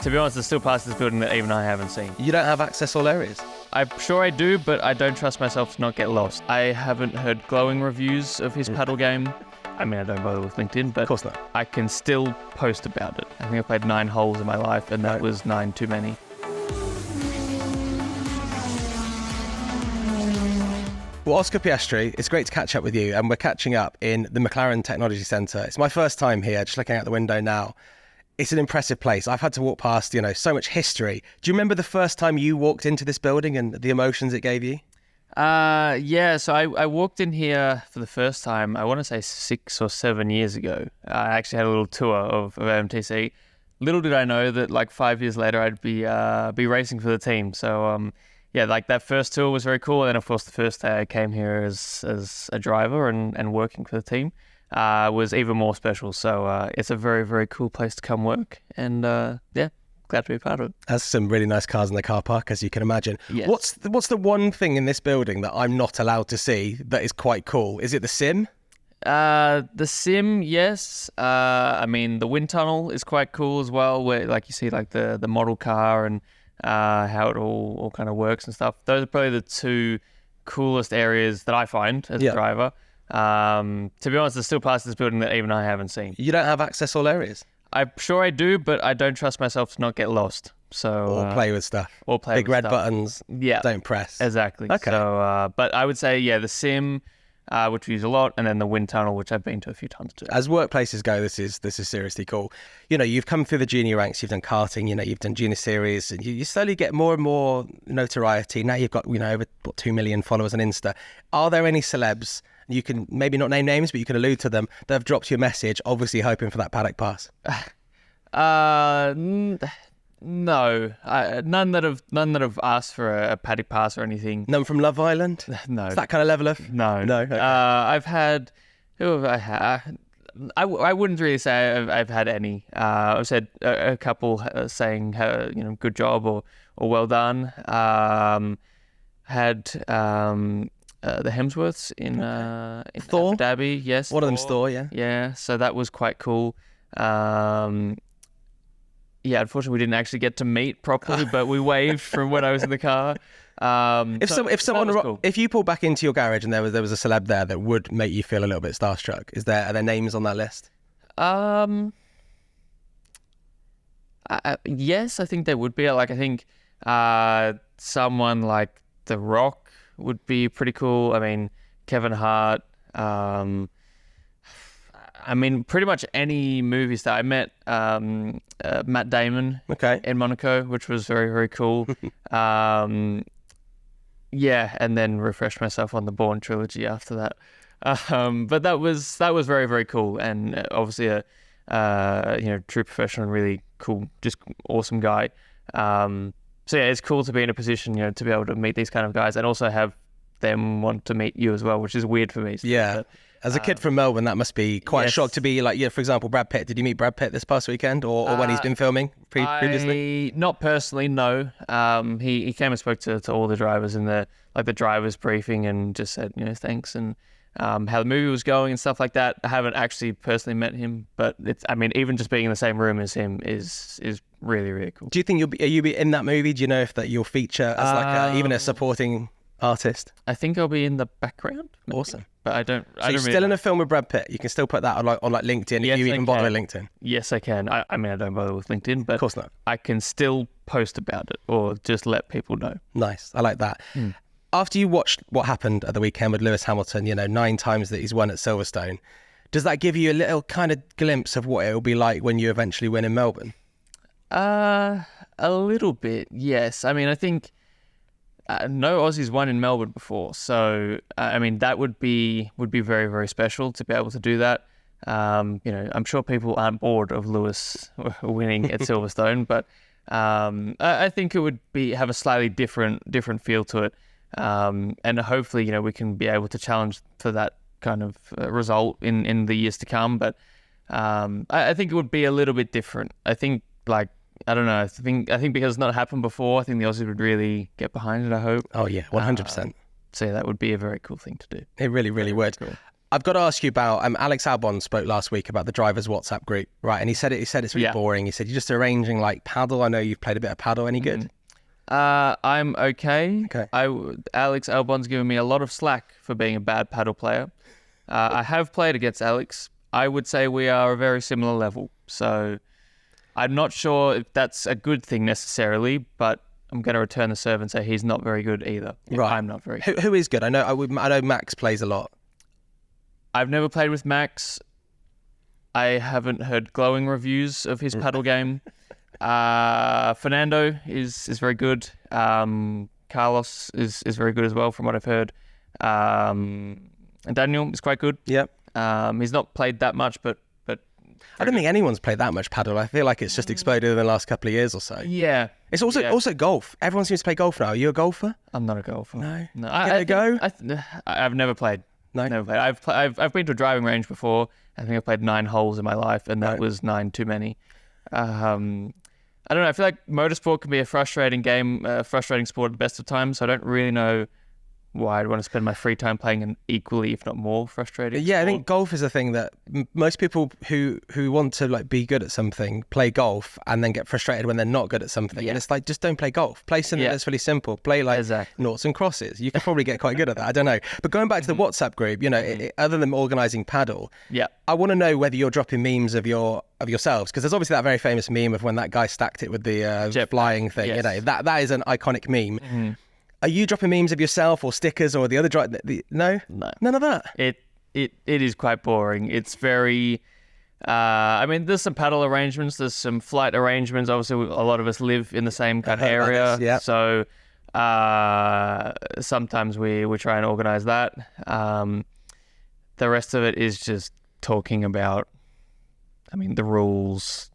To be honest, there's still parts of this building that even I haven't seen. You don't have access all areas? I'm sure I do, but I don't trust myself to not get lost. I haven't heard glowing reviews of his paddle game. I mean, I don't bother with LinkedIn, but Of course not. I can still post about it. I think I played 9 holes in my life, and that was 9 too many. Well, Oscar Piastri, it's great to catch up with you, and we're catching up in the McLaren Technology Centre. It's my first time here, just looking out the window now. It's an impressive place. I've had to walk past, so much history. Do you remember the first time you walked into this building and the emotions it gave you? Yeah, so I walked in here for the first time, I want to say 6 or 7 years ago. I actually had a little tour of MTC. Little did I know that like 5 years later I'd be racing for the team. So yeah, like that first tour was very cool. And then of course the first day I came here as a driver and working for the team was even more special. So it's a very, very cool place to come work. And yeah, glad to be a part of it. There's some really nice cars in the car park, as you can imagine. Yes. What's the one thing in this building that I'm not allowed to see that is quite cool? Is it the sim? The sim, yes. I mean, the wind tunnel is quite cool as well, where like you see like the model car and how it all kind of works and stuff. Those are probably the two coolest areas that I find as a driver. To be honest, there's still parts of this building that even I haven't seen. You don't have access all areas? I'm sure I do, but I don't trust myself to not get lost. So Or play with stuff. Or play Big with red stuff. buttons. Yeah. Don't press. Exactly. Okay. So, but I would say, yeah, the sim, which we use a lot, and then the wind tunnel, which I've been to a few times too. As workplaces go, this is seriously cool. You've come through the junior ranks, you've done karting, you've done junior series, and you slowly get more and more notoriety. Now you've got, over 2 million followers on Insta. Are there any celebs, you can maybe not name names, but you can allude to them, that have dropped you a message, obviously hoping for that paddock pass? No, none that have asked for a paddock pass or anything. None from Love Island? No. It's that kind of level of? No. Okay. I've had, who have I had? I wouldn't really say I've had any. I've said a couple saying, good job or well done. Had the Hemsworths in Thor? Abu Dhabi, yes. One of them's Thor, yeah. Yeah, so that was quite cool. Yeah, unfortunately, we didn't actually get to meet properly, but we waved from when I was in the car. If you pulled back into your garage and there was a celeb there that would make you feel a little bit starstruck, are there names on that list? Yes, I think there would be. I think someone like The Rock would be pretty cool. I mean, Kevin Hart. I mean, pretty much any movie star. I met Matt Damon in Monaco, which was very, very cool. Yeah, and then refreshed myself on the Bourne trilogy after that. But that was very, very cool, and obviously a true professional and really cool, just awesome guy. So yeah, it's cool to be in a position, to be able to meet these kind of guys and also have them want to meet you as well, which is weird for me. Yeah. As a kid from Melbourne, that must be quite a shock to be like, for example, Brad Pitt. Did you meet Brad Pitt this past weekend or when he's been filming previously? Not personally, no. He came and spoke to all the drivers in the drivers briefing and just said, thanks and how the movie was going and stuff like that. I haven't actually personally met him, but even just being in the same room as him is really, really cool. Do you think you'll be in that movie? Do you know if that you'll feature as even a supporting artist? I think I'll be in the background. Maybe. Awesome. But I don't. So you're still in a film with Brad Pitt. You can still put that on LinkedIn if you even bother with LinkedIn. Yes, I can. I don't bother with LinkedIn, but of course not. I can still post about it or just let people know. Nice. I like that. After you watched what happened at the weekend with Lewis Hamilton, 9 times that he's won at Silverstone, does that give you a little kind of glimpse of what it will be like when you eventually win in Melbourne? A little bit, yes. I mean, I think no Aussies won in Melbourne before, so that would be very, very special to be able to do that. I'm sure people aren't bored of Lewis winning at Silverstone, but I think it would have a slightly different feel to it, and hopefully we can be able to challenge for that kind of result in the years to come. But I think it would be a little bit different. I think I don't know. I think because it's not happened before, I think the Aussies would really get behind it, I hope. Oh, yeah, 100%. So yeah, that would be a very cool thing to do. It really, really would. Cool. I've got to ask you about Alex Albon spoke last week about the drivers' WhatsApp group, right? And he said it's really boring. He said you're just arranging like paddle. I know you've played a bit of paddle. Any good? I'm okay. Alex Albon's given me a lot of slack for being a bad paddle player. I have played against Alex. I would say we are a very similar level. So I'm not sure if that's a good thing necessarily, but I'm going to return the serve and say he's not very good either. Right. I'm not very good. Who is good? I know Max plays a lot. I've never played with Max. I haven't heard glowing reviews of his paddle game. Fernando is very good. Carlos is very good as well, from what I've heard. And Daniel is quite good. Yep. He's not played that much, but I don't think anyone's played that much paddle. I feel like it's just exploded in the last couple of years or so. Yeah. It's also golf. Everyone seems to play golf now. Are you a golfer? I'm not a golfer. No. No. I've never played. No. Never played. I've been to a driving range before. I think I've played 9 holes in my life, and that was 9 too many. I don't know. I feel like motorsport can be a frustrating game, frustrating sport at the best of times. So I don't really know why I'd want to spend my free time playing an equally, if not more, frustrating sport. I think golf is a thing that most people who want to like be good at something play golf and then get frustrated when they're not good at something. Yeah. And it's like, just don't play golf. Play something that's really simple. Play like noughts and crosses. You can probably get quite good at that. I don't know. But going back to the WhatsApp group, other than organising paddle, I want to know whether you're dropping memes of yourselves, because there's obviously that very famous meme of when that guy stacked it with the flying thing. Yes. That is an iconic meme. Mm-hmm. Are you dropping memes of yourself or stickers or the other No, none of that. It is quite boring. It's very. There's some paddle arrangements. There's some flight arrangements. Obviously, a lot of us live in the same kind of area. Yeah. So sometimes we try and organise that. The rest of it is just talking about, the rules.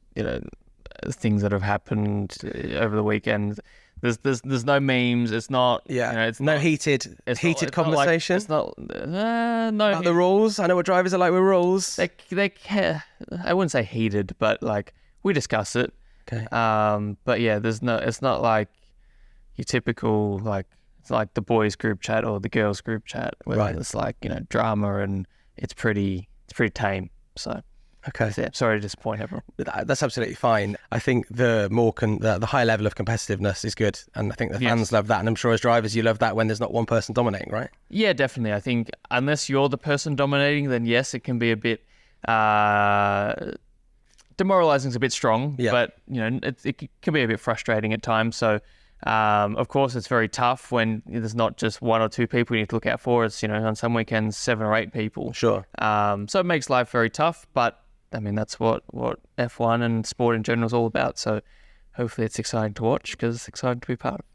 Things that have happened over the weekend. There's no memes. It's not. Yeah. It's no not, heated conversation. It's not. No. About the rules. I know what drivers are like with rules. They care. I wouldn't say heated, but like we discuss it. Okay. But yeah, there's no. It's not like your typical like. It's like the boys group chat or the girls group chat where it's like drama and it's pretty tame. So. Okay. So, yeah, sorry to disappoint everyone. That's absolutely fine. I think the high level of competitiveness is good, and I think the fans love that. And I'm sure as drivers, you love that when there's not one person dominating, right? Yeah, definitely. I think unless you're the person dominating, then yes, it can be a bit demoralizing. Is a bit strong, but it can be a bit frustrating at times. So. Of course, it's very tough when there's not just 1 or 2 people you need to look out for. It's on some weekends 7 or 8 people. Sure. So it makes life very tough, but that's what F1 and sport in general is all about. So hopefully it's exciting to watch because it's exciting to be part of.